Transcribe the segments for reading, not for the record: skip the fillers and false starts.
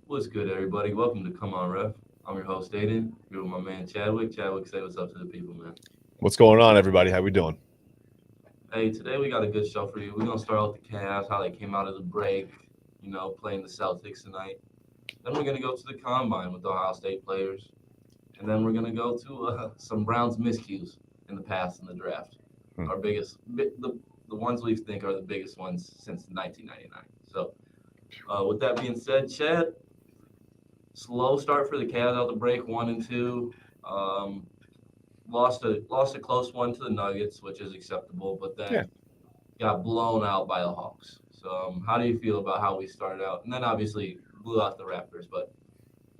What's good, everybody? Welcome to Come On Ref. I'm your host, Aidan. Here with my man Chadwick. Chadwick, say what's up to the people, man. What's going on, everybody? How we doing? Hey, today we got a good show for you. We're gonna start out with the Cavs, how they came out of the break, playing the Celtics tonight. Then we're gonna go to the Combine with the Ohio State players, and then we're gonna go to some Browns miscues in the past in the draft. Hmm. Our the ones we think are the biggest ones since 1999. So, with that being said, Chad, slow start for the Cavs out the break, 1-2. Um, lost a close one to the Nuggets, which is acceptable, but Yeah. then got blown out by the Hawks. So, how do you feel about how we started out? And then obviously blew out the Raptors, but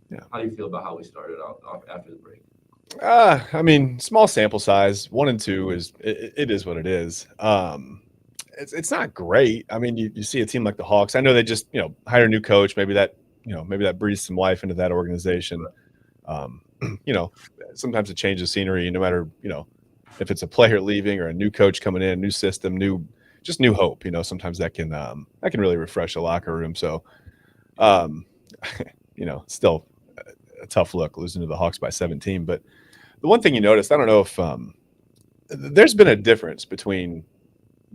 Yeah. how do you feel about how we started out off after the break? I mean, small sample size. 1 and 2 it is what it is. It's not great. I mean, you see a team like the Hawks. I know they just hired a new coach. Maybe that breathes some life into that organization. Um, you know, Sometimes a change of scenery, no matter if it's a player leaving or a new coach coming in, new system, new hope. Sometimes that can really refresh a locker room. So, um, still a tough look losing to the Hawks by 17. But the one thing you noticed, I don't know if there's been a difference between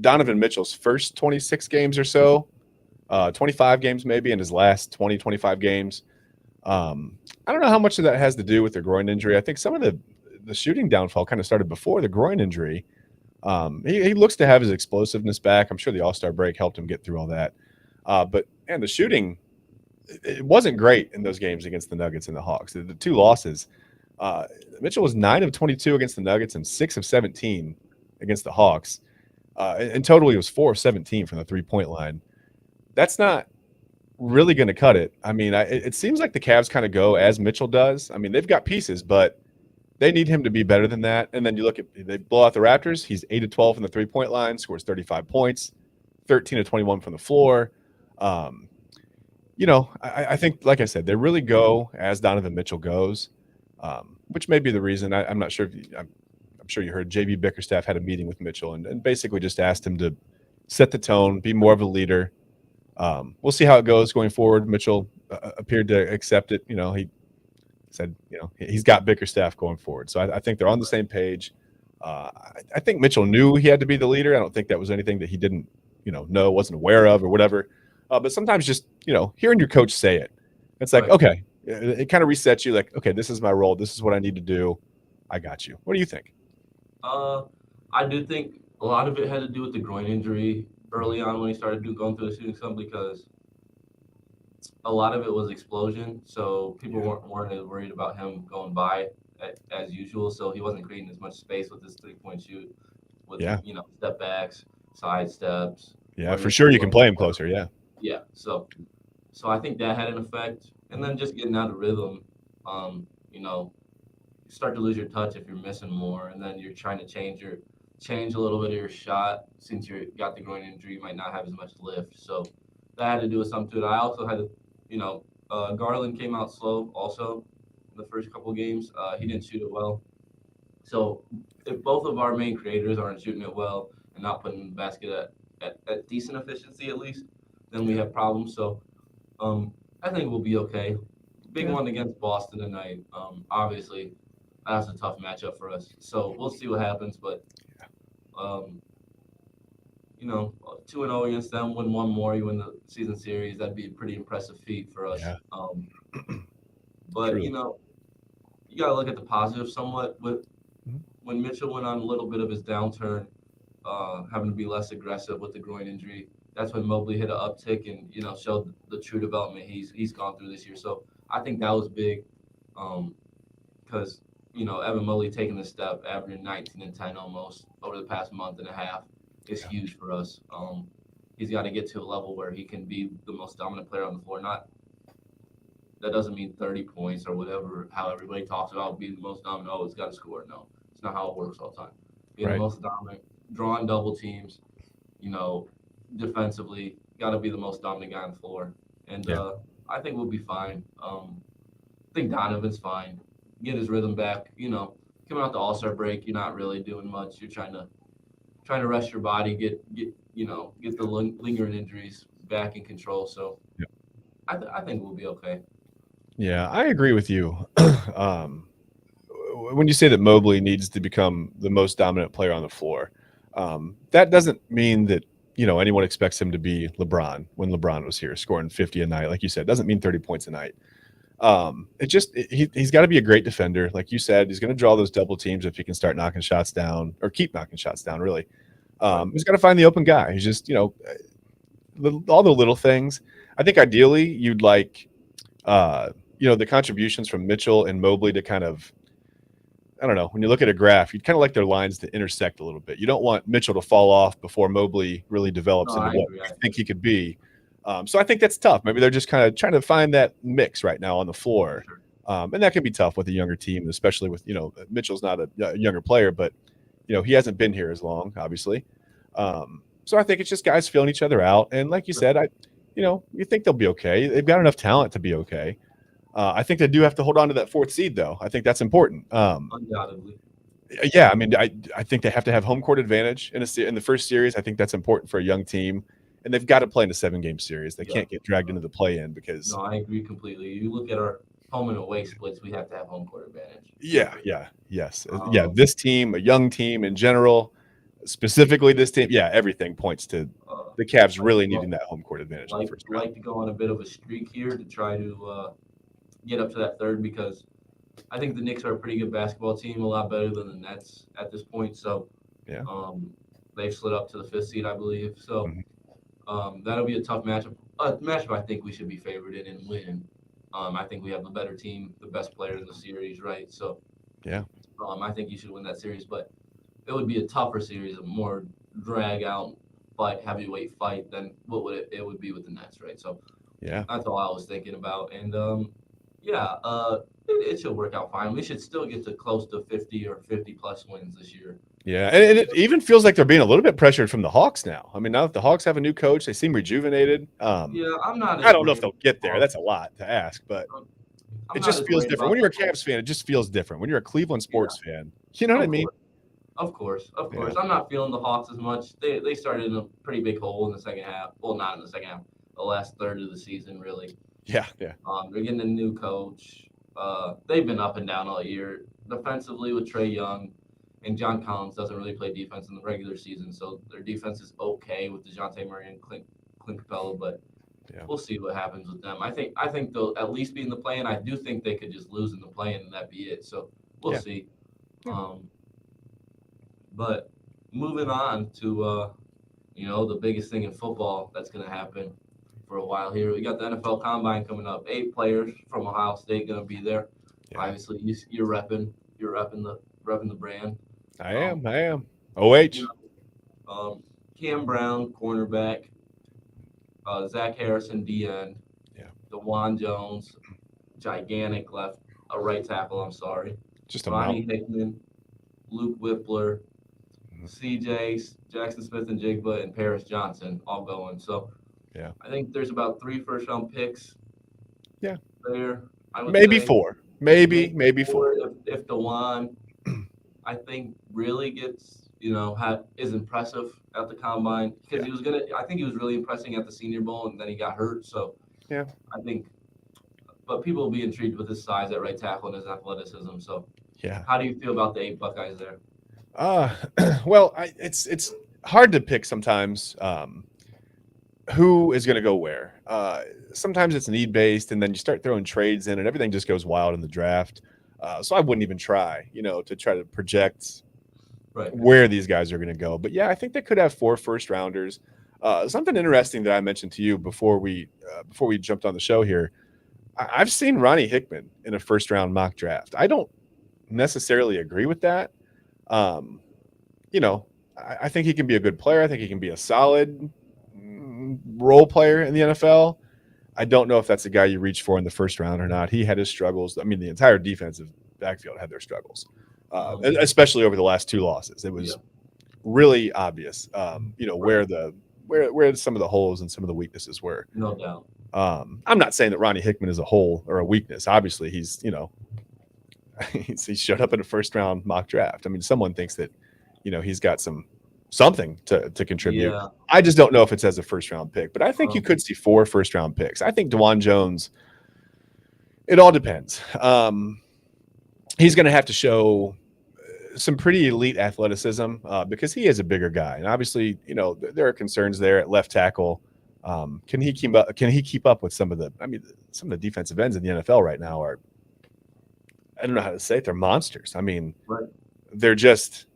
Donovan Mitchell's first 26 games or so, 25 games maybe, and his last 20, 25 games. I don't know how much of that has to do with the groin injury. I think some of the shooting downfall kind of started before the groin injury. He looks to have his explosiveness back. I'm sure the All Star break helped him get through all that. But and the shooting, it wasn't great in those games against the Nuggets and the Hawks. The two losses, uh, Mitchell was 9 of 22 against the Nuggets and 6 of 17 against the Hawks. In total, he was 4 of 17 from the 3-point line. That's not really going to cut it. I mean, it seems like the Cavs kind of go as Mitchell does. I mean, they've got pieces, but they need him to be better than that. And then you look at they blow out the Raptors. He's 8 of 12 from the 3-point line, scores 35 points, 13 of 21 from the floor. Um, I think, like I said, they really go as Donovan Mitchell goes, which may be the reason. I'm not sure if I'm sure you heard JB Bickerstaff had a meeting with Mitchell and basically just asked him to set the tone, be more of a leader. We'll see how it goes going forward. Mitchell appeared to accept it. He said, he's got Bickerstaff going forward. So I think they're on the same page. I think Mitchell knew he had to be the leader. I don't think that was anything that he didn't, know, wasn't aware of or whatever. But sometimes just, hearing your coach say it, it's like, Right. okay, it kind of resets you like, okay, this is my role. This is what I need to do. I got you. What do you think? Uh, I do think a lot of it had to do with the groin injury Mhm. early on when he started going through the shooting slump because a lot of it was explosion. So people Yeah. weren't as worried about him going by as usual. So he wasn't creating as much space with his 3-point shoot with Yeah. step backs, side steps, Yeah. For running sure. through You can play him closer. Yeah. yeah. So I think that had an effect, and then just getting out of rhythm. You know, you start to lose your touch if you're missing more, and then you're trying to change a little bit of your shot since you got the groin injury. You might not have as much lift, so that had to do with something to it. I also had to, Garland came out slow also in the first couple of games. He didn't shoot it well, so if both of our main creators aren't shooting it well and not putting the basket at decent efficiency at least, then we Yeah. have problems. So um, I think we'll be okay. Big Yeah. one against Boston tonight. Obviously, that's a tough matchup for us. So we'll see what happens. But um, 2-0 against them, win one more, you win the season series. That'd be a pretty impressive feat for us. Yeah. But Truly. you gotta look at the positive somewhat. With Mhm. when Mitchell went on a little bit of his downturn, having to be less aggressive with the groin injury. That's when Mobley hit an uptick and showed the true development he's gone through this year. So I think that was big, because Evan Mobley taking the step, averaging 19 and 10 almost over the past month and a half is Yeah. huge for us. He's got to get to a level where he can be the most dominant player on the floor. Not that doesn't mean 30 points or whatever. How everybody talks about being the most dominant. Oh, it's got to score. No, it's not how it works all the time. Being the Right. most dominant, drawing double teams, you know, defensively, got to be the most dominant guy on the floor. And Yeah. I think we'll be fine. I think Donovan's fine. Get his rhythm back. Coming out the All Star break, you're not really doing much. You're trying to rest your body, get the lingering injuries back in control. So Yeah. I think we'll be okay. Yeah, I agree with you. um, when you say that Mobley needs to become the most dominant player on the floor, that doesn't mean that anyone expects him to be LeBron when LeBron was here, scoring 50 a night, like you said. Doesn't mean 30 points a night. He's got to be a great defender, like you said. He's going to draw those double teams if he can start knocking shots down or keep knocking shots down. Really, Right. he's got to find the open guy. He's just all the little things. I think ideally you'd like uh, the contributions from Mitchell and Mobley to kind of, I don't know, when you look at a graph, you'd kind of like their lines to intersect a little bit. You don't want Mitchell to fall off before Mobley really develops No, into I what agree. we I think agree. he could be. So I think that's tough. Maybe they're just kind of trying to find that mix right now on the For floor. sure. And that can be tough with a younger team, especially with, Mitchell's not a younger player, but, he hasn't been here as long, obviously. So I think it's just guys feeling each other out. And like you For said, sure. you think they'll be okay. They've got enough talent to be okay. I think they do have to hold on to that fourth seed, though. I think that's important. Undoubtedly. Yeah, I mean, I think they have to have home court advantage in the first series. I think that's important for a young team, and they've got to play in a 7-game series. They Yeah. can't get dragged into the play-in because No, I agree completely. You look at our home and away splits, we have to have home court advantage for yeah, sure. yeah, yes, yeah. Um, This team, a young team in general, specifically this team, yeah, everything points to uh, the Cavs I think really needing we'll that home court advantage in the like first round. like to go on a bit of a streak here to try to get up to that third because I think the Knicks are a pretty good basketball team, a lot better than the Nets at this point. So Yeah, um, they've slid up to the fifth seed, I believe. So mhm, that'll be a tough matchup. A matchup I think we should be favored in and win. I think we have the better team, the best player in the series, right? So yeah, I think you should win that series, but it would be a tougher series, a more drag out fight, heavyweight fight than what would it would be with the Nets, right? So yeah, that's all I was thinking about, and yeah, it should work out fine. We should still get to close to 50 or 50 plus wins this year. yeah. Should And be it even feels like they're being a little bit pressured from the Hawks now. I mean, now that the Hawks have a new coach, they seem rejuvenated. yeah. I'm not I as don't know if worried they'll about get the there. Hawks. That's a lot to ask, but I'm it not just as feels worried different. When about you're the a Hawks. Cavs fan, it just feels different. When you're a Cleveland Yeah, sports fan, you know what I of mean? course. Of Yeah. course. I'm not feeling the Hawks as much. They started in a pretty big hole in the second half. Well, not in the second half. The last third of the season, really. Yeah, yeah, They're getting a new coach. They've been up and down all year. Defensively with Trey Young, and John Collins doesn't really play defense in the regular season, so their defense is okay with Dejounte Murray and Clint Capella, but yeah, we'll see what happens with them. I think they'll at least be in the play, and I do think they could just lose in the play, and that be it. So we'll yeah, see. yeah, Um, but moving on to the biggest thing in football that's going to happen for a while here. We got the NFL Combine coming up. 8 players from Ohio State going to be there. yeah. Obviously, you're repping the brand. I Um, am. I am. you OH. know, Cam Brown, cornerback, Zach Harrison, D end, Yeah. DeJuan Jones, gigantic right tackle. I'm sorry, Just a Ronnie mountain. Hickman, Luke Whippler, Mhm. CJ, Jackson Smith and Jigba, and Paris Johnson all going. So Yeah. I think there's about 3 first round picks Yeah. there. I would Maybe say four. Maybe, maybe maybe four. 4 if DeJuan I think really gets is impressive at the combine because Yeah. he was gonna. I think he was really impressing at the Senior Bowl and then he got hurt. So Yeah. I think, but people will be intrigued with his size at right tackle and his athleticism. So Yeah. how do you feel about the 8 Buckeyes there? Uh well, it's hard to pick sometimes who is going to go where. Sometimes it's need based, and then you start throwing trades in, and everything just goes wild in the draft. So I wouldn't even try, to try to project Right. where these guys are going to go. But yeah, I think they could have 4 first rounders. Something interesting that I mentioned to you before we jumped on the show here. I've seen Ronnie Hickman in a first round mock draft. I don't necessarily agree with that. Um, you know, I think he can be a good player. I think he can be a solid role player in the NFL. I don't know if that's the guy you reach for in the first round or not. He had his struggles. I mean, the entire defensive backfield had their struggles, Um, especially over the last 2 losses. It yeah, was really obvious, right. where some of the holes and some of the weaknesses were. No doubt. I'm not saying that Ronnie Hickman is a hole or a weakness. Obviously, he's he showed up in a first round mock draft. I mean, someone thinks that he's got something to contribute. Yeah. I just don't know if it's as a first round pick, but I think you Um, could see 4 first round picks. I think DeJuan Jones It all depends. He's going to have to show some pretty elite athleticism because he is a bigger guy, and obviously, there are concerns there at left tackle. Can he keep up? Can he keep up with some of the? I mean, some of the defensive ends in the NFL right now are, I don't know how to say it, they're monsters. I mean, Right. they're just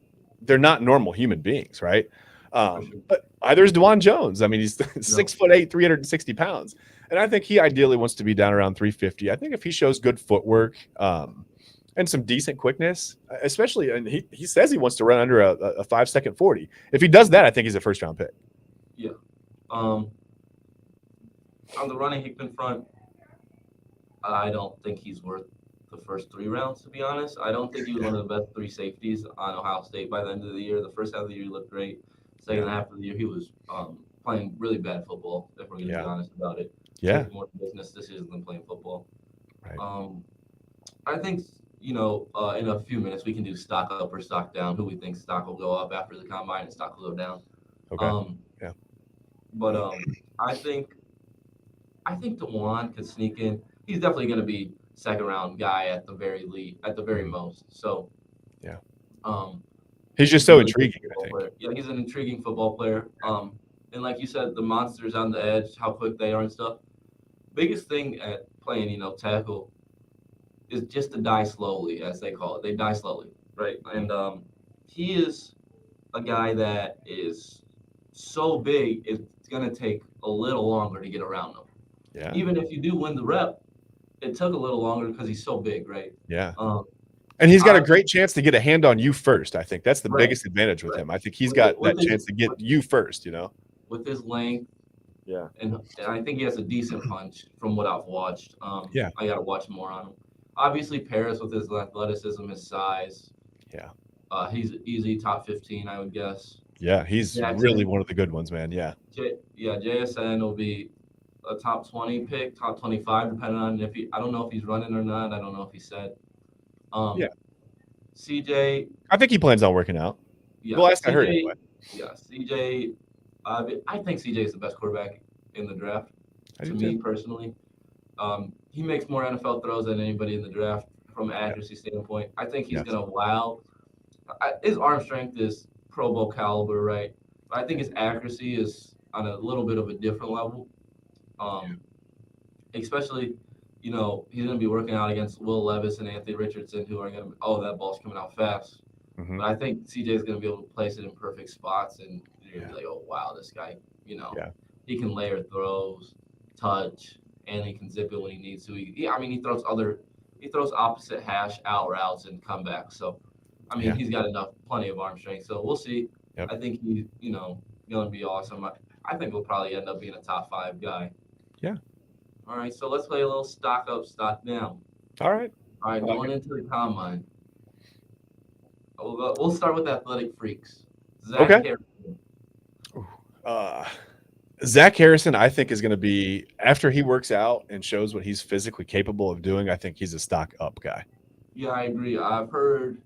they're not normal human beings, right? For sure. But either is Dewan Jones. I mean, he's No. 6'8", 360 pounds, and I think he ideally wants to be down around 350. I think if he shows good footwork and some decent quickness, especially, and he says he wants to run under a 5-second 40. If he does that, I think he's a first round pick. Yeah. Um, on the running Hickman front, I don't think he's worth the first 3 rounds, to be honest. I don't think he was Yeah, one of the best three safeties on Ohio State by the end of the year. The first half of the year, he looked great. yeah, Second half of the year, he was playing really bad football, if we're going to be yeah, honest about it. yeah. Took more business this season than playing football. Right. Um, I think, in a few minutes, we can do stock up or stock down, who we think stock will go up after the combine and stock will go down. Okay. Um, Yeah. but I think I think Dewan could sneak in. He's definitely going to be second round guy at the very least, at the very Mhm. most. So, Yeah. um, He's just he's a so really good intriguing. I football think. player. Yeah, he's an intriguing football player. And like you said, the monsters on the edge, how quick they are and stuff. Biggest thing at playing, tackle is just to die slowly, as they call it. They die slowly, right? Mhm. And he is a guy that is so big, it's going to take a little longer to get around him. Yeah. Even if you do win the rep, it took a little longer because he's so big, right? Yeah. Um, And he's got a I great chance to get a hand on you first. I think that's the right, biggest advantage with right. him. I think he's got With that his chance to get you first. with his length, Yeah. and I think he has a decent punch from what I've watched. Yeah. I got to watch more on him. Obviously, Paris with his athleticism, his size, Yeah. he's easy top 15, I would guess. Yeah. He's really Jackson, one of the good ones, man. Yeah. Yeah, JSN will be a top 20 pick, top 25, depending on if he. I don't know if he's running or not. I don't know if he said. Yeah. Um, CJ, I think he plans on working out. The yeah, last I heard, CJ, anyway. yeah, CJ. I think CJ is the best quarterback in the draft. I To do too. me personally, he makes more NFL throws than anybody in the draft from an Yeah. accuracy standpoint. I think he's Yes. gonna wow. His arm strength is Pro Bowl caliber, right? But I think his accuracy is on a little bit of a different level. Um, especially, he's going to be working out against Will Levis and Anthony Richardson, who are going to, oh, that ball's coming out fast. Hmm. But I think CJ is going to be able to place it in perfect spots, and you're going to Yeah. be like, oh, wow, this guy, Yeah. he can layer throws, touch, and he can zip it when he needs to. I mean, he throws opposite hash out routes and comebacks. So, I mean, Yeah. he's got plenty of arm strength. So we'll see. Yep. I think he's, going to be awesome. I think we'll probably end up being a top 5 guy. Yeah. All right, so let's play a little stock up, stock down. All right. All right, I like going it. into the combine, we'll start with athletic freaks. Zach Okay. Harrison. Uh, Zach Harrison, I think, is going to be, after he works out and shows what he's physically capable of doing, I think he's a stock up guy. Yeah, I agree. I've heard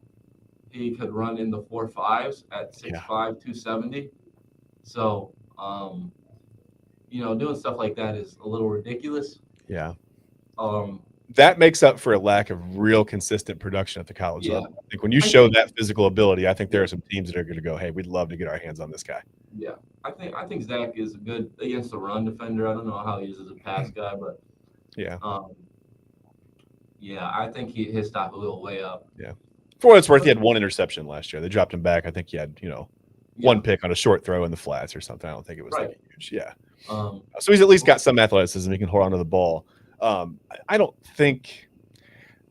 he could run in the 4.5s at Yeah. 6'5", 270. So, doing stuff like that is a little ridiculous. Yeah. Um, That makes up for a lack of real consistent production at the college yeah, level. I think when you I show think, that physical ability, I think there yeah, are some teams that are going to go, hey, we'd love to get our hands on this guy. yeah. I think Zach is good against the run defender. I don't know how he is as a pass guy, but Yeah. um, yeah, I think his stock will go way up. Yeah. For what it's worth, he had one interception last year. They dropped him back. I think he had, Yeah, one pick on a short throw in the flats or something. I don't think it was like right. a huge. Yeah. Um, So he's at least got some athleticism. He can hold on to the ball. I don't think.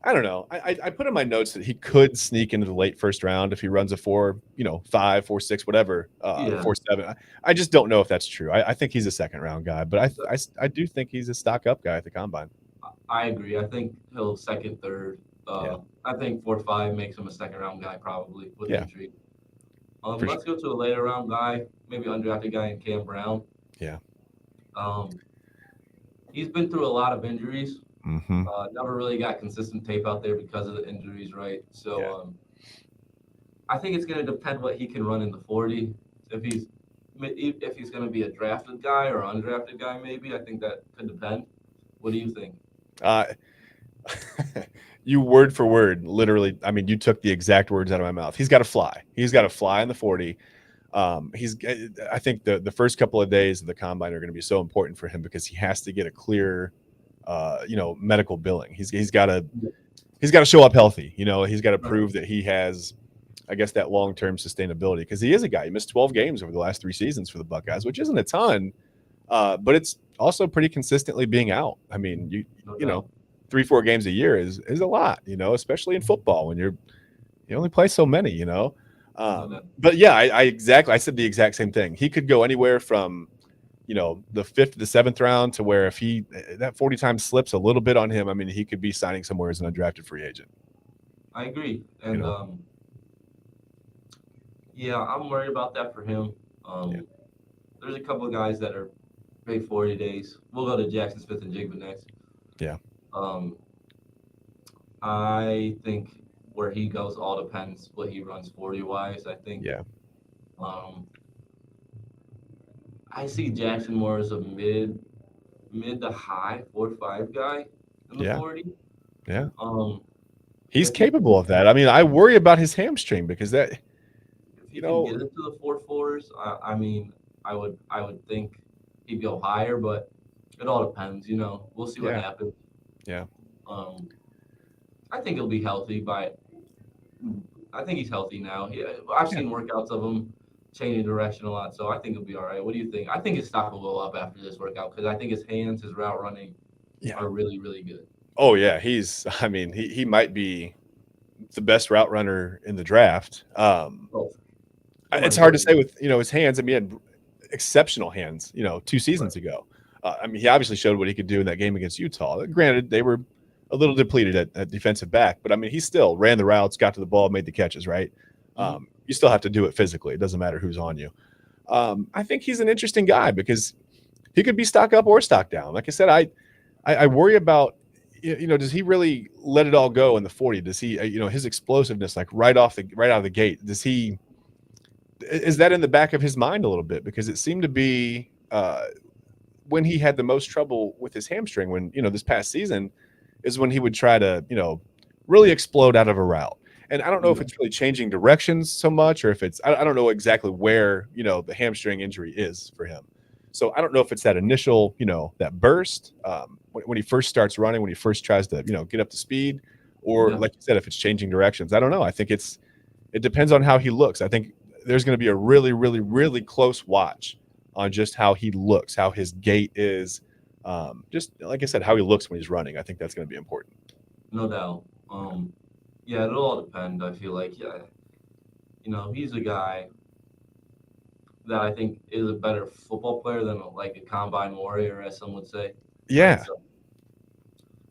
I don't know. I put in my notes that he could sneak into the late first round if he runs a 4, 5, 4, 6, whatever, yeah, 4.7. I just don't know if that's true. I think he's a second round guy, but I do think he's a stock up guy at the combine. I agree. I think he'll second, third. Yeah. I think 4-5 makes him a second round guy probably with Yeah. intrigue. For Let's sure. go to a later round guy, maybe undrafted guy in Cam Brown. Yeah. Um, he's been through a lot of injuries. Mm-hmm. Never really got consistent tape out there because of the injuries, right? Yeah. So I think it's going to depend what he can run in the 40. If he's going to be a drafted guy or undrafted guy, maybe I think that could depend. What do you think? Uh, You word for word, literally. I mean, you took the exact words out of my mouth. He's got to fly. He's got to fly in the 40. He's. I think the first couple of days of the combine are going to be so important for him because he has to get a clear, medical billing. Yeah, he's got to show up healthy. He's got to right. prove that he has, I guess, that long term sustainability because he is a guy. He missed 12 games over the last 3 seasons for the Buckeyes, which isn't a ton, but it's also pretty consistently being out. I mean, No you know, doubt. 3 4 games a year is a lot. Especially in football when you only play so many. No doubt. But yeah, I said the exact same thing. He could go anywhere from the fifth to the seventh round to where if he that 40 times slips a little bit on him, I mean, he could be signing somewhere as an undrafted free agent. I agree. You And know, yeah, I'm worried about that for him. yeah, Um, there's a couple of guys that are big 40 days. We'll go to Jackson Smith and Jigba next. yeah, Um, I think where he goes all depends what he runs 40 wise. I think yeah, um, I see Jackson more as a mid to high 4.5 guy in the yeah, 40. yeah. Um, He's if he can capable of that. I mean, I worry about his hamstring because that, if he you can know, get into the 4.4s, I mean I would think he'd go higher, but it all depends. We'll see what yeah, happens. yeah, Um, I think he'll be healthy by. I think he's healthy now. I've yeah, seen workouts of him changing direction a lot, so I think he'll be all right. What do you think? I think his stock will go up after this workout because I think his hands, his route running yeah. are really, really good. Oh yeah, I mean, he might be the best route runner in the draft. Both. It's Somewhere in hard to there. say with his hands. I mean, he had exceptional hands, 2 seasons Right. ago. I mean, he obviously showed what he could do in that game against Utah. Granted, they were a little depleted at defensive back, but I mean, he still ran the routes, got to the ball, made the catches. Right? Hmm. You still have to do it physically. It doesn't matter who's on you. I think he's an interesting guy because he could be stock up or stock down. Like I said, I worry about does he really let it all go in the 40? Does he his explosiveness like right out of the gate? Does he is that in the back of his mind a little bit because it seemed to be when he had the most trouble with his hamstring when this past season is when he would try to really explode out of a route. And I don't know if Yeah. it's really changing directions so much or if it's I don't know exactly where the hamstring injury is for him. So I don't know if it's that initial that burst when he first starts running, when he first tries to get up to speed, or Yeah. like you said, if it's changing directions. I don't know. I think it depends on how he looks. I think there's going to be a really, really, really close watch on just how he looks, how his gait is, just like I said, how he looks when he's running. I think that's going to be important. No doubt. Yeah, it'll all depend. I feel like, yeah, he's a guy that I think is a better football player than like a combine warrior, as some would say. Yeah, So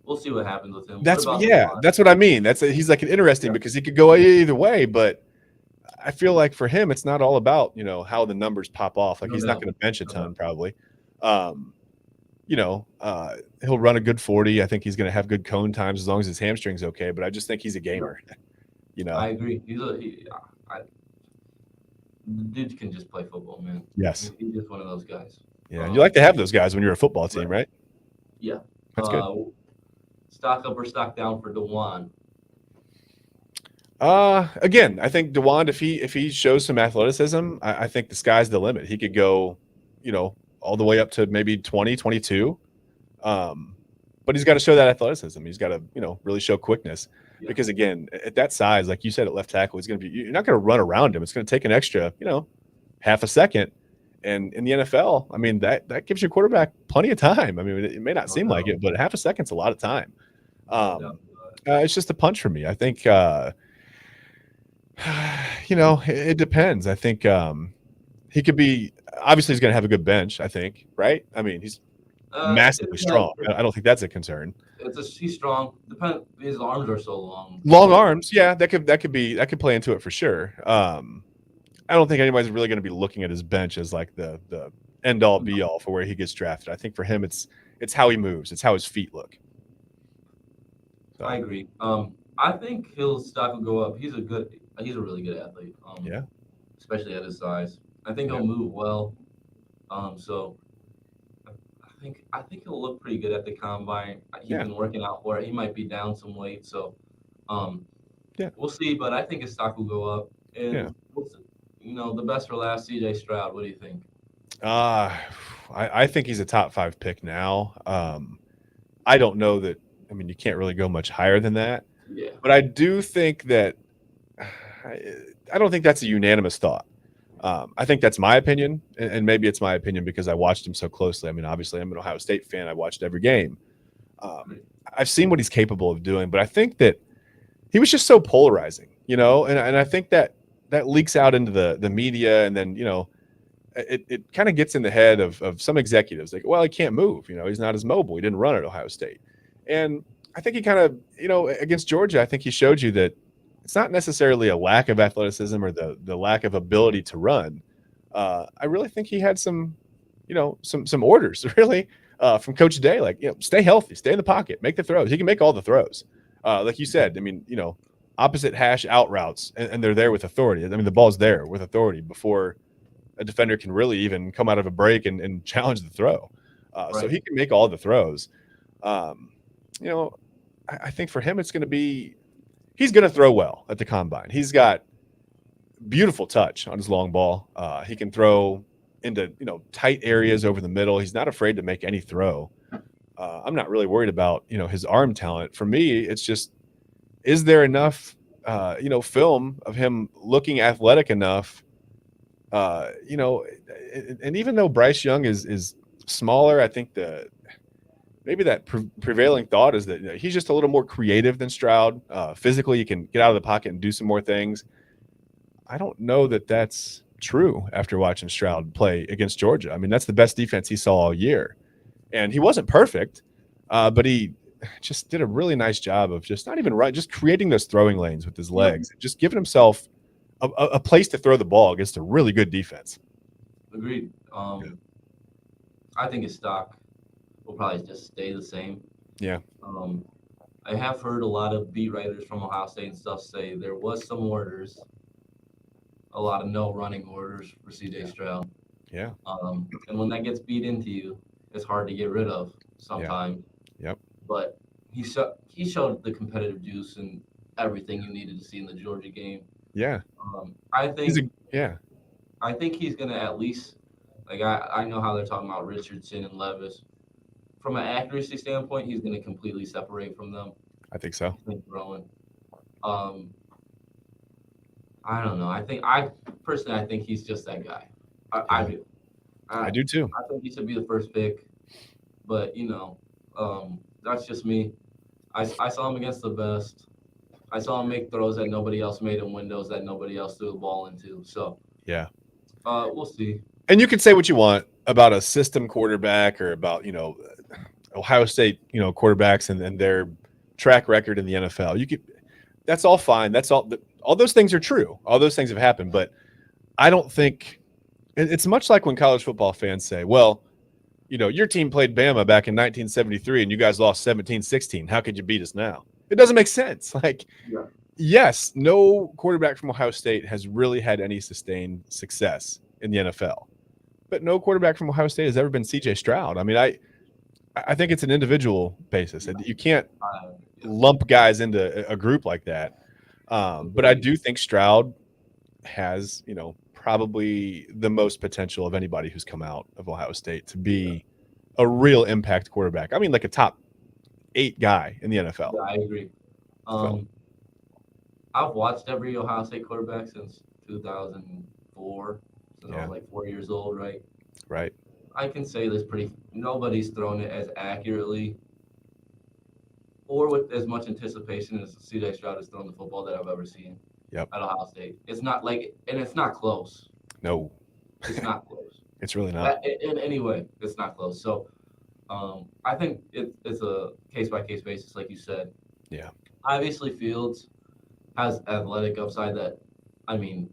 we'll see what happens with him. What that's about the yeah, one? that's what I mean. He's like an interesting Yeah. because he could go either way, but I feel like for him, it's not all about how the numbers pop off. Like No he's not doubt. going to bench a No ton doubt. probably. Um, he'll run a good 40. I think he's going to have good cone times as long as his hamstring's okay. But I just think he's a Yeah. gamer. You know. I agree. I, the dude can just play football, man. Yes. He's just one of those guys. Yeah. And you like Um, to have those guys when you're a football team, right. right? Yeah. That's good. Uh, stock up or stock down for Dewan. Again, I think Dewan, if he shows some athleticism, I think the sky's the limit. He could go, all the way up to maybe 20, 22. Um, but he's got to show that athleticism. He's got to, really show quickness. Yeah. Because again, at that size, like you said, at left tackle, you're not going to run around him. It's going to take an extra, half a second. And in the NFL, I mean, that gives your quarterback plenty of time. I mean, it may not No seem like doubt. it, but half a second's a lot of time. No doubt. Um, it's just a punch for me. I think, it depends. I think he could be obviously he's going to have a good bench. I think, right? I mean, he's It massively strong. depends. I don't think that's a concern. He's strong. Depend. His arms are so long. Long arms, yeah, that could play into it for sure. I don't think anybody's really going to be looking at his bench as like the end all No, be all for where he gets drafted. I think for him, it's how he moves, it's how his feet look. I So agree. I think his stock will go up. He's a really good athlete. yeah, Especially at his size. I think yeah, he'll move well. So I think he'll look pretty good at the combine. He's Yeah, been working out for it. He might be down some weight, so um, yeah, we'll see. But I think his stock will go up. yeah. And the best for last, C.J. Stroud. What do you think? Uh, I think he's a top 5 pick now. I don't know that. I mean, you can't really go much higher than that. Yeah, But I do think that I, I don't think that's a unanimous thought. I think that's my opinion, and maybe it's my opinion because I watched him so closely. I mean, obviously, I'm an Ohio State fan. I watched every game. Um, great. I've seen what he's capable of doing, but I think that he was just so polarizing, and I think that that leaks out into the media, and then it kind of gets in the head of some executives. Like, well, he can't move. He's not as mobile. He didn't run at Ohio State, and I think he kind of against Georgia, I think he showed you that it's not necessarily a lack of athleticism or the lack of ability to run. I really think he had some orders really from Coach Day, like stay healthy, stay in the pocket, make the throws. He can make all the throws, like you said. I mean, opposite hash out routes, and they're there with authority. I mean, the ball's there with authority before a defender can really even come out of a break and challenge the throw. So Right. he can make all the throws. Um, you know, I think for him, it's going to be he's going to throw well at the combine. He's got beautiful touch on his long ball. He can throw into tight areas over the middle. He's not afraid to make any throw. I'm not really worried about his arm talent. For me, it's just is there enough film of him looking athletic enough and even though Bryce Young is smaller, I think the maybe that prevailing thought is that he's just a little more creative than Stroud. Physically, he can get out of the pocket and do some more things. I don't know that that's true after watching Stroud play against Georgia. I mean, that's the best defense he saw all year, and he wasn't perfect, but he just did a really nice job of just not even right, just creating those throwing lanes with his Yep. legs, and just giving himself a place to throw the ball against a really good defense. Agreed. I think his stock will probably just stay the same. Yeah, Um, I have heard a lot of beat writers from Ohio State and stuff say there was some orders, a lot of no running orders for C.J. yeah, Stroud. yeah, And when that gets beat into you, it's hard to get rid of yeah, sometimes. yep, But he showed the competitive juice and everything you needed to see in the Georgia game. yeah. I He's a think yeah, I think he's gonna at least like I know how they're talking about Richardson and Levis. From an accuracy standpoint, he's gonna completely separate from them. I think so. I think throwing. Um, I don't know. I think he's just that guy. I Yeah, do. I I do too. I think he should be the first pick, but that's just me. I saw him against the best. I saw him make throws that nobody else made in windows that nobody else threw the ball into. So Yeah, we'll see. and you can say what you want about a system quarterback or about Ohio State quarterbacks and their track record in the NFL. You could that's all fine. That's all those things are true. All those things have happened, but I don't think it's much like when college football fans say, well, your team played Bama back in 1973 and you guys lost 17-16. How could you beat us now? It doesn't make sense. Like, Yeah. yes, no quarterback from Ohio State has really had any sustained success in the NFL, but no quarterback from Ohio State has ever been C.J. Stroud. I mean, I think it's an individual basis. Yeah. You can't Yeah. lump guys into a group like that. But I Agreed. do think Stroud has, probably the most potential of anybody who's come out of Ohio State to Yeah. be a real impact quarterback. I mean, like a top 8 guy in the NFL. Yeah. I agree. So Um, I've watched every Ohio State quarterback since 2004, since I was yeah, like 4 years old, right? right. I can say this pretty. Nobody's thrown it as accurately or with as much anticipation as C.J. Stroud has thrown the football that I've ever seen Yep. at Ohio State. It's not like, and it's not close. No, It's not close. it's really not. In any way, it's not close. So I think it's a case by case basis, like you said. Yeah. Obviously, Fields has athletic upside that, I mean,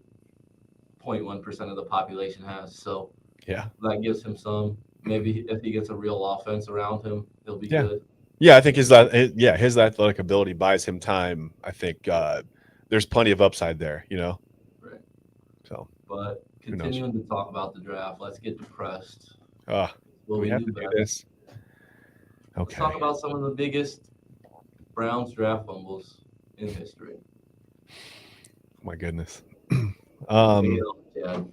0.1% of the population has. So Yeah. that gives him some. Maybe if he gets a real offense around him, he'll be Yeah. good. Yeah, I think his athletic ability buys him time. I think there's plenty of upside there. Right. So But who knows? continuing to talk about the draft, let's get depressed. Uh, What do we we have do to do best. this? Let's talk Okay. about some of the biggest Browns draft fumbles in history. Oh my goodness. Take it um, off, Chad.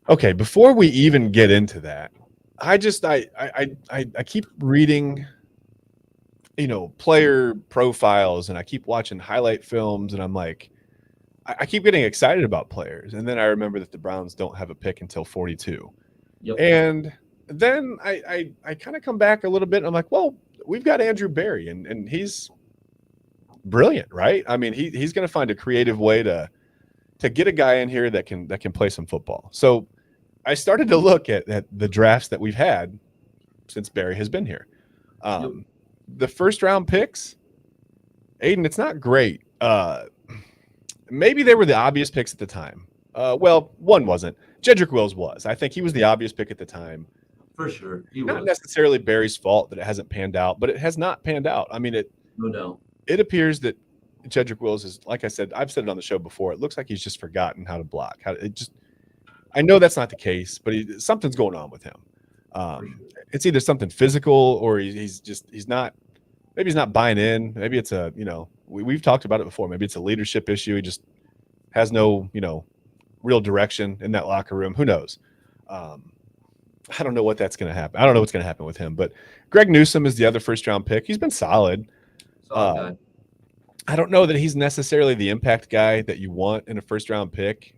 okay, before we even get into that, I just I keep reading, player profiles, and I keep watching highlight films, and I'm like, I keep getting excited about players, and then I remember that the Browns don't have a pick until 42, Yep, and then I kind of come back a little bit, and I'm like, well, we've got Andrew Berry, and he's brilliant, right? I mean, he's going to find a creative way to get a guy in here that can play some football. So I started to look at the drafts that we've had since Barry has been here. yep, The first round picks, Aidan, it's not great. Maybe they were the obvious picks at the time. Well, one wasn't. Jedrick Wills was. I think he was the obvious pick at the time. for sure. He Not was. necessarily Barry's fault that it hasn't panned out, but it has not panned out. I mean, No doubt. it appears that Jedrick Wills is, like I said, I've said it on the show before. It looks like he's just forgotten how to block. I know that's not the case, but something's going on with him. For sure. It's either something physical or he's not. Maybe he's not buying in. Maybe it's we've talked about it before. Maybe it's a leadership issue. He just has no real direction in that locker room. Who knows? Um, I don't know what that's going to happen. I don't know what's going to happen with him. But Greg Newsome is the other first round pick. He's been solid. Solid Uh, guy. I don't know that he's necessarily the impact guy that you want in a first round pick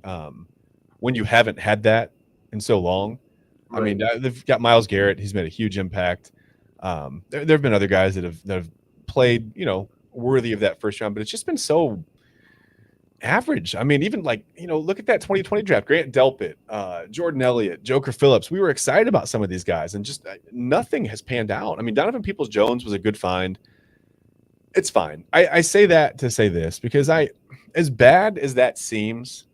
when you haven't had that in so long. I Right. mean, they've got Myles Garrett. He's made a huge impact. There have been other guys that have played, worthy of that first round, but it's just been so average. I mean, even like, look at that 2020 draft. Grant Delpit, Jordan Elliott, Joker Phillips. We were excited about some of these guys, and just nothing has panned out. I mean, Donovan Peoples-Jones was a good find. It's fine. I say that to say this because as bad as that seems,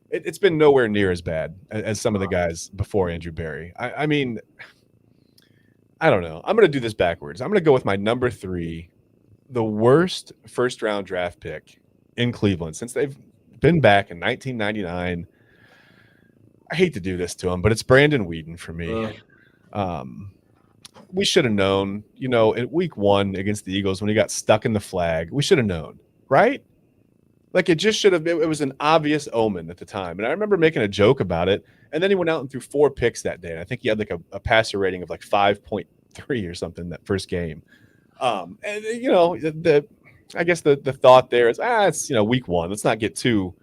it's been nowhere near as bad as some of the guys before Andrew Berry. I mean, I don't know. I'm going to do this backwards. I'm going to go with my number 3, the worst first round draft pick in Cleveland since they've been back in 1999. I hate to do this to him, but it's Brandon Weeden for me. Uh, Um, we should have known, in week 1 against the Eagles when he got stuck in the flag. We should have known, right? Like it just should have. It was an obvious omen at the time, and I remember making a joke about it. And then he went out and threw 4 picks that day. And I think he had like a passer rating of like 5.3 or something that first game. And I guess the thought there is, it's week 1. Let's not get too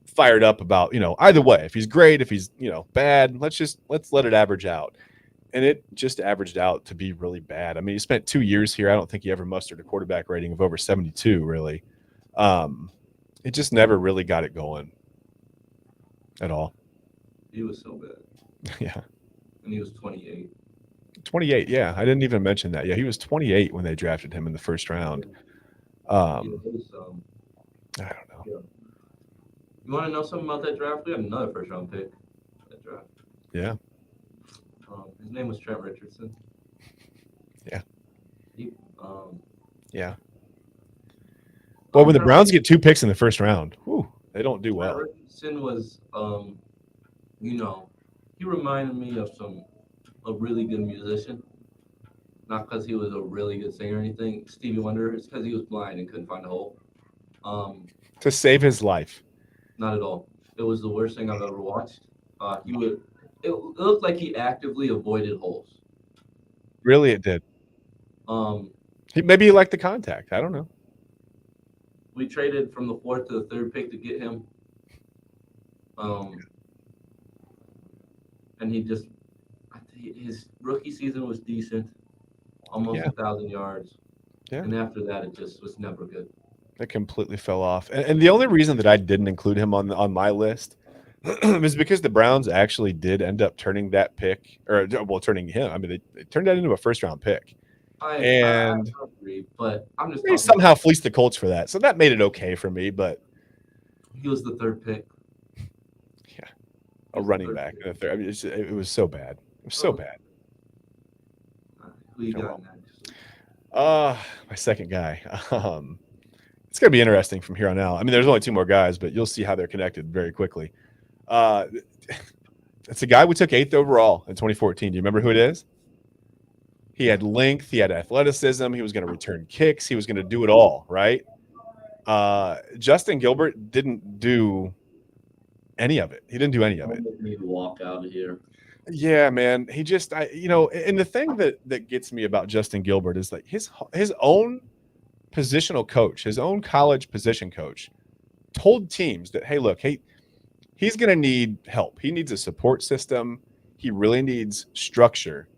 fired up about either way. If he's great, if he's bad, let's let it average out. And it just averaged out to be really bad. I mean, he spent 2 years here. I don't think he ever mustered a quarterback rating of over 72, really. It just never really got it going at all. he was so bad. Yeah. And he was 28. 28. Yeah. I didn't even mention that. Yeah. He was 28 when they drafted him in the first round. Yeah, Um, it was, I don't know. yeah. You want to know something about that draft? We had another first round pick. That draft. Yeah. His name was Trent Richardson. Yeah. He, um, Yeah. Well, when the Trent Browns get 2 picks in the first round, they don't do Trent well. Richardson was, he reminded me of a really good musician. Not because he was a really good singer or anything. Stevie Wonder. It's because he was blind and couldn't find a hole. Um, To save his life. Not at all. It was the worst thing I've ever watched. He would. It looked like he actively avoided holes. Really, it did. Um, Maybe he liked the contact. I don't know. we traded from the 4th to the 3rd pick to get him. And his rookie season was decent, almost Yeah. 1,000 yards. Yeah. And after that, it just was never good. It completely fell off. And the only reason that I didn't include him on my list is because the Browns actually did end up turning that pick, or well, turning him. I mean, they turned that into a first round pick, I and agree, but I'm just they talking. somehow fleeced the Colts for that. So that made it okay for me. But He was the 3rd pick. yeah, a running back in the third. I mean, it was so bad. It was so bad. Who you Oh, got well. next? My second guy. It's going to be interesting from here on out. I mean, there's only 2 more guys, but you'll see how they're connected very quickly. It's a guy we took 8th overall in 2014. Do you remember who it is? He had length, he had athleticism, he was going to return kicks, he was going to do it all, right? Justin Gilbert didn't do any of it. He didn't do any I of it. almost need to walk out of here. Yeah, man. He just, and the thing that gets me about Justin Gilbert is like his own positional coach, his own college position coach, told teams that, hey, look, hey, he's going to need help. He needs a support system. He really needs structure.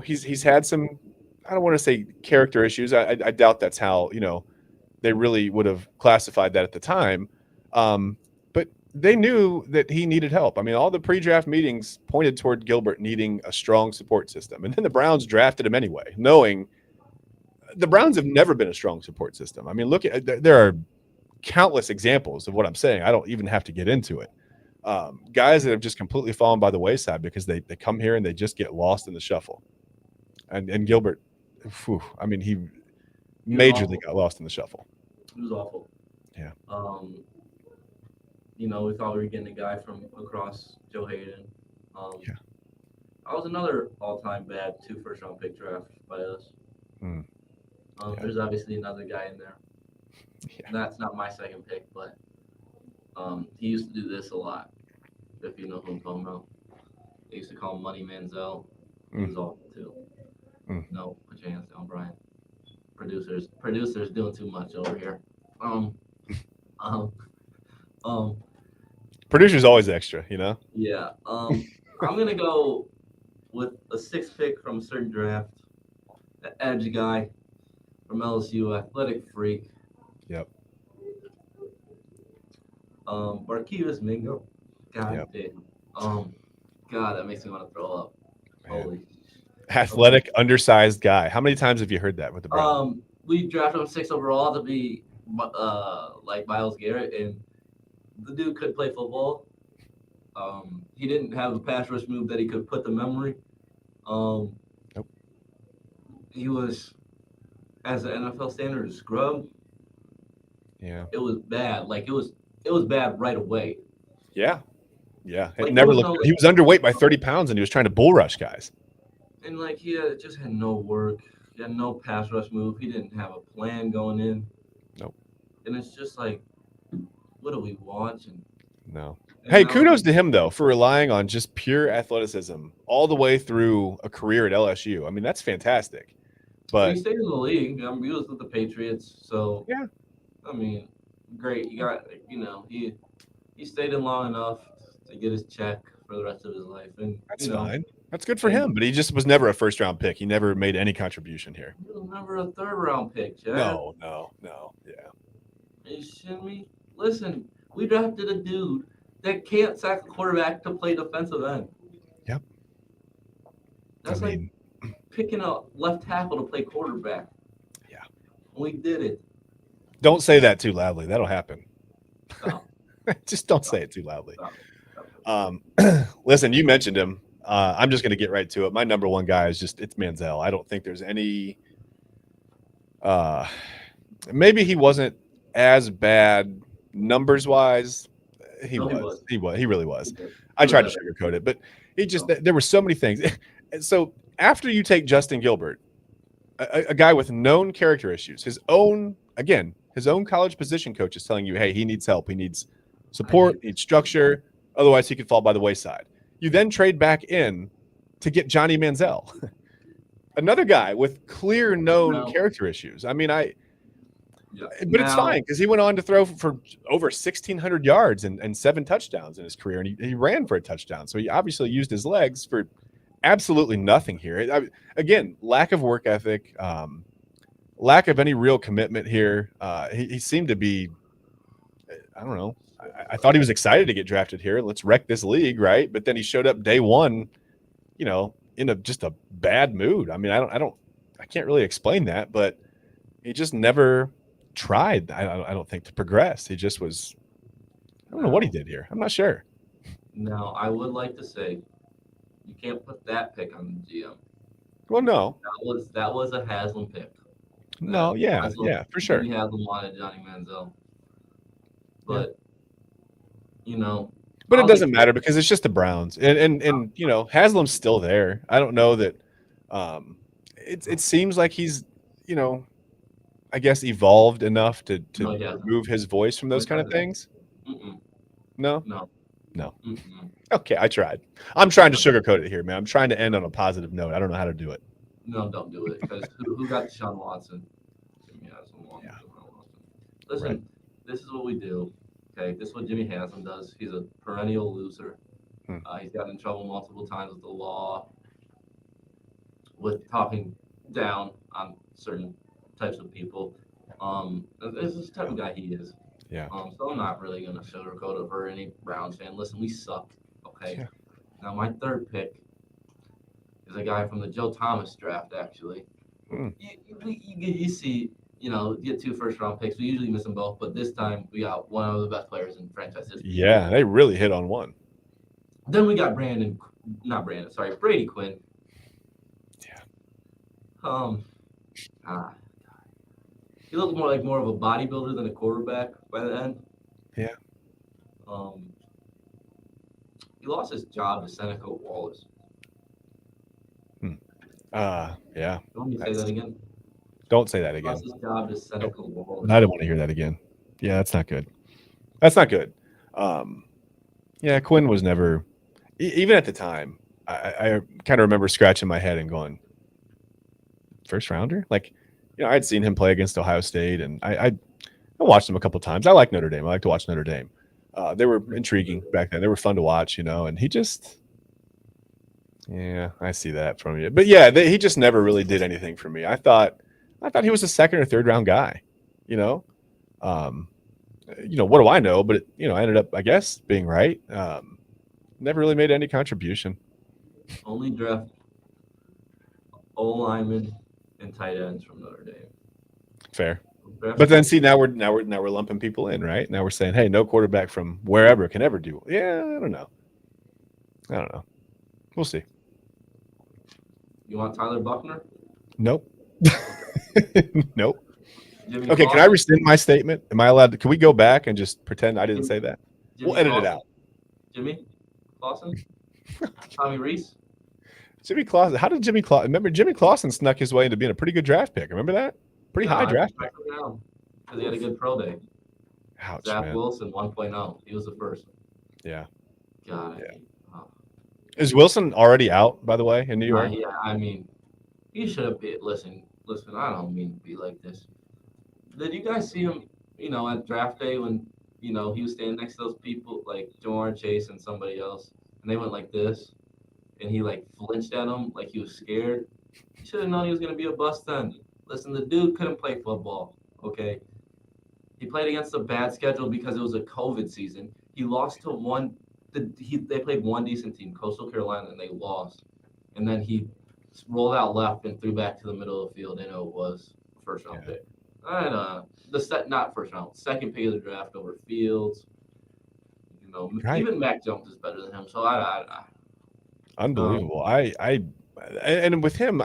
He's had some, I don't want to say character issues. I doubt that's how they really would have classified that at the time. But they knew that he needed help. I mean, all the pre-draft meetings pointed toward Gilbert needing a strong support system, and then the Browns drafted him anyway, knowing the Browns have never been a strong support system. I mean, look at there are countless examples of what I'm saying. I don't even have to get into it. Guys that have just completely fallen by the wayside because they come here and they just get lost in the shuffle. And Gilbert, I mean, he He was majorly awful. got lost in the shuffle. He was awful. Yeah. We thought we were getting a guy from across Joe Hayden. Um, Yeah. I was another all-time bad 2 first-round pick draft by us. Mm, yeah. There's obviously another guy in there. Yeah. That's not my second pick, but he used to do this a lot. If you know who I'm talking about, they used to call him Money Manziel. He was awful too. Mm. No, put your hands down, Bryan. Producers doing too much over here. Um, um, um, Producer's always extra, yeah. I'm gonna go with a 6th pick from a certain draft. The edge guy from LSU, athletic freak. Yep. Barkevius Mingo. God Yep. damn. God, that makes me want to throw up. Man. Holy. Okay. Athletic, undersized guy. How many times have you heard that with the Browns? We drafted him 6th overall to be like Miles Garrett, and the dude could play football. He didn't have a pass rush move that he could put to memory. Um, Nope. He was, as an NFL standard, a scrub. Yeah. It was bad. Like it was bad right away. Yeah. Yeah. It Like there never was looked no, good. He was underweight by 30 pounds and he was trying to bull rush guys. and like just had no work. He had no pass rush move. He didn't have a plan going in. Nope. And it's just like, what do we want? No. And Hey, now kudos to him though for relying on just pure athleticism all the way through a career at LSU. I mean, that's fantastic. he But stayed in the league. He was with the Patriots, so yeah, I mean, great. You got he stayed in long enough to get his check for the rest of his life, and that's fine. That's good for and him. But he just was never a first round pick. He never made any contribution here. he was never a 3rd-round pick, Chad. No. Yeah. Are you shitting me? Listen, we drafted a dude that can't sack a quarterback to play defensive end. Yep. That's I like mean, picking a left tackle to play quarterback. yeah. We did it. Don't say that too loudly. That'll happen. Stop. Just don't Stop. say it too loudly. Stop. Listen, you mentioned him. I'm just going to get right to it. My number one guy is it's Manziel. I don't think there's any. Maybe he wasn't as bad numbers wise. He No, he was. was. He was. He really was. He was. I He was tried to better. sugarcoat it, but he just No. there were so many things. And so after you take Justin Gilbert, a guy with known character issues, his own college position coach is telling you, hey, he needs help, he needs support, he needs structure, otherwise he could fall by the wayside. You then trade back in to get Johnny Manziel, another guy with clear known No. character issues. I mean, Yeah. but it's Now, fine because he went on to throw for over 1,600 yards and 7 touchdowns in his career, and he ran for a touchdown. So he obviously used his legs for absolutely nothing here. Again, lack of work ethic, lack of any real commitment here. He seemed to be, I don't know. I thought he was excited to get drafted here. Let's wreck this league, right? But then he showed up day one, in just a bad mood. I mean, I can't really explain that, but he just never tried. I don't think to progress. He just was. I don't know what he did here. I'm not sure. now, I would like to say, you can't put that pick on the GM. Well, no, That was a Haslam pick. no, yeah, for sure. He Haslam wanted Johnny Manziel, but you know, But I it was doesn't like, matter because it's just the Browns, and Haslam's still there. I don't know that Um, it seems like he's, you know, I guess evolved enough to No, he hasn't. remove his voice from No, those he kind of hasn't. things. Mm-mm. No, No. no. Mm-mm. Okay, I tried. I'm trying to No, sugarcoat it here, man. I'm trying to end on a positive note. I don't know how to do it. no, don't do it. Because who got Deshaun Watson? Jimmy Haslam along Yeah, with Deshaun Watson. right. Listen, this is what we do. Okay, this is what Jimmy Haslam does. He's a perennial loser. Hmm. He's gotten in trouble multiple times with the law, with talking down on certain types of people. This is the type of guy he is. Yeah, So I'm not really gonna sugarcoat it for any Browns fan. Listen, we suck. Okay. yeah. Now my third pick is a guy from the Joe Thomas draft. Actually, Hmm. you see, you get two first round picks. We usually miss them both, but this time we got one of the best players in franchise history. Yeah, they really hit on one. Then we got Brady Quinn. Yeah, Um, ah, he looked more of a bodybuilder than a quarterback by the end. yeah. Um, he lost his job to Seneca Wallace. Hmm. Yeah. You want me to say that That's, again? don't say that He lost again. his job to Nope. Seneca I Wallace. didn't want to hear that again. Yeah, that's not good. That's not good. Um, yeah, Quinn was never, even at the time. I kind of remember scratching my head and going, first rounder? Like, I'd seen him play against Ohio State, and I watched him a couple times. I like Notre Dame. I like to watch Notre Dame. They were intriguing back then. They were fun to watch, and he just, yeah, I see that from you. But yeah, he just never really did anything for me. I thought he was a second or third round guy, you know. Um, what do I know? But I ended up, I guess, being right. Never really made any contribution. Only draft O linemen and tight ends from Notre Dame. Fair. Draft But then two. see now we're lumping people in, right? Now we're saying, hey, no quarterback from wherever can ever do. Yeah, I don't know. I don't know. We'll see. You want Tyler Buckner? Nope. Okay. Nope. Jimmy Okay, can I Clausen? rescind my statement? Am I allowed to? Can we go back and just pretend I didn't Jim, say that? We'll Jimmy edit it Clausen? out. Jimmy Clausen? Tommy Reese? Jimmy Clausen. How did Jimmy Clausen? Remember, Jimmy Clausen snuck his way into being a pretty good draft pick. Remember that? Pretty Yeah, high I draft pick. respect him now because he had a Oof. good pro day. Ouch, Zach man. Wilson 1.0. He was the first. Yeah. God, I Yeah. hate. Oh. Is Wilson already out, by the way, in New Nah, York? yeah, I mean, he should have been. Listen. I don't mean to be like this. Did you guys see him? At draft day when he was standing next to those people like Jamar Chase and somebody else, and they went like this, and he like flinched at him like he was scared. He should have known he was gonna be a bust then. Listen, the dude couldn't play football. Okay, he played against a bad schedule because it was a COVID season. He lost to one. They played one decent team, Coastal Carolina, and they lost. And then he rolled out left and threw back to the middle of the field, and it was a first round Yeah. pick. I don't know. Not first round, second pick of the draft over Fields. Right. Even Mac Jones is better than him. So Unbelievable. And with him,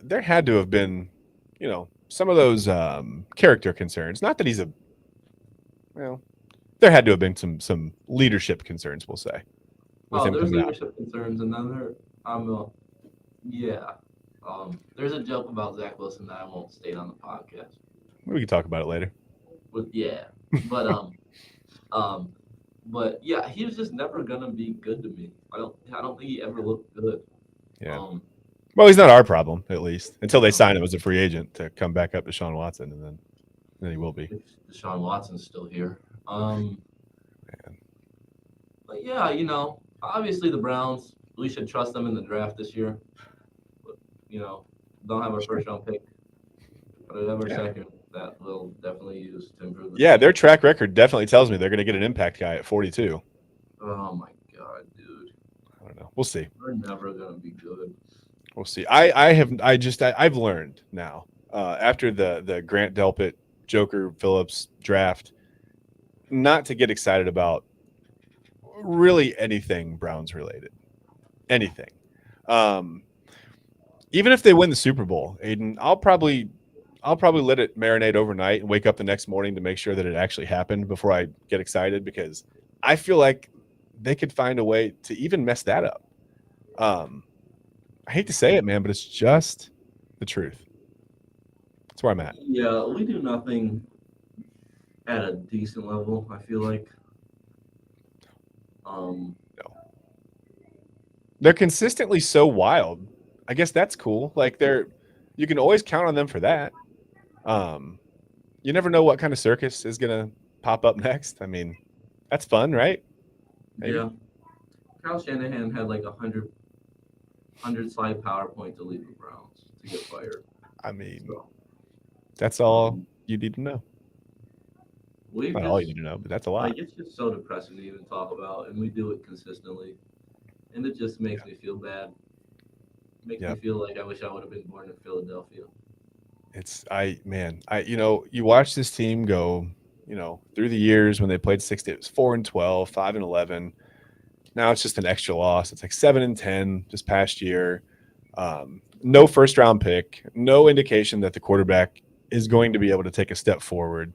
there had to have been, some of those character concerns. Not that he's well, there had to have been some leadership concerns, we'll say, with him there's coming out. leadership concerns, and then yeah. There's a joke about Zach Wilson that I won't state on the podcast. We can talk about it later. Yeah, but um, but yeah, he was just never gonna be good to me. I don't think he ever looked good. Yeah. Um, Well, he's not our problem, at least, until they sign him as a free agent to come back up to Sean Watson, and then he will be. if Deshaun Watson's still here. Um, Man. but yeah, obviously the Browns, we should trust them in the draft this year. But, don't have a Sure. first round pick, but I have a Yeah. second that we'll definitely use to improve the Yeah, team. their track record definitely tells me they're going to get an impact guy at 42. Oh my god, dude, I don't know. We'll see. we're never gonna be good. We'll see. I've learned now after the Grant Delpit, Joker Phillips draft, not to get excited about really anything Browns related. Anything. Um, Even if they win the Super Bowl, Aidan, I'll probably let it marinate overnight and wake up the next morning to make sure that it actually happened before I get excited, because I feel like they could find a way to even mess that up. Um, I hate to say it, man, but it's just the truth. That's where I'm at. Yeah, we do nothing at a decent level. I feel like. Um, No. They're consistently so wild. I guess that's cool. Like you can always count on them for that. Um, you never know what kind of circus is gonna pop up next. I mean, that's fun, right? Maybe. yeah, Kyle Shanahan had like 100 slide PowerPoint to leave the Browns to get fired. I mean, So that's all um, you need to know. we've Not all you just need to know, but that's a lot. like it's just so depressing to even talk about, and we do it consistently, and it just makes Yeah. me feel bad. Makes me Yep. feel like I wish I would have been born in Philadelphia. It's you watch this team go, through the years when they played it was 4-12, 5-11. Now it's just an extra loss. It's like 7-10 this past year. No first round pick, no indication that the quarterback is going to be able to take a step forward.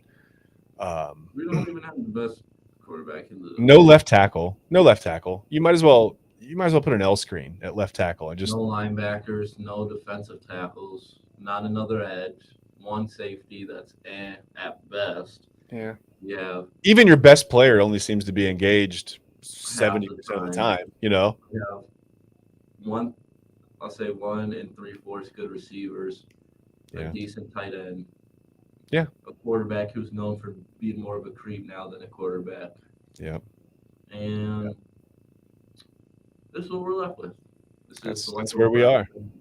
Um, We don't even have the best quarterback in the no league. left tackle, no left tackle. You might as well put an L screen at left tackle and No just linebackers, no defensive tackles, not another edge, one safety that's at best. yeah. Yeah, Even your best player only seems to be engaged half the 70% of the time. time, you know? We have one, I'll say 1 3/4 good receivers, a Yeah. decent tight end, Yeah. a quarterback who's known for being more of a creep now than a quarterback. Yeah. Yeah. And this is what we're left with. This is the life That's of a where we Browns are. fan.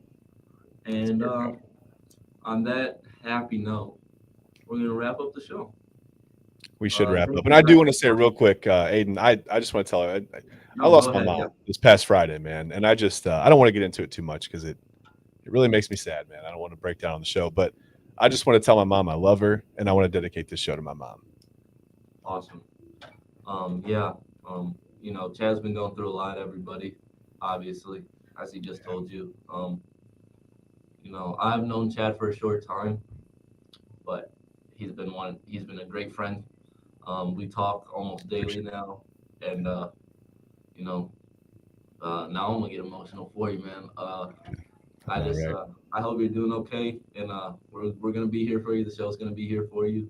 That's And where we are. on that happy note, we're going to wrap up the show. We should wrap Thank up. And you I do guys want to for say real watching. quick, Aiden, I just want to tell you, I No, go lost my ahead. Yeah. mom this past Friday, man. And I don't want to get into it too much because it really makes me sad, man. I don't want to break down on the show, but I just want to tell my mom I love her and I want to dedicate this show to my mom. Awesome. Yeah. Chad's been going through a lot, everybody, obviously, as he just told you. I've known Chad for a short time, but he's been a great friend. We talk almost daily Appreciate now, and you know, now I'm gonna get emotional for you, man. it. I know, right? I hope you're doing okay, and we're gonna be here for you. The show's gonna be here for you,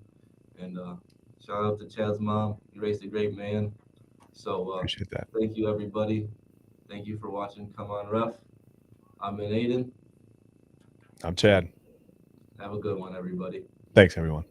and shout out to Chad's mom. You raised a great man. So Appreciate that. thank you, everybody. Thank you for watching. Come on, Ref. I'm in Aidan. I'm Chad. Have a good one, everybody. Thanks, everyone.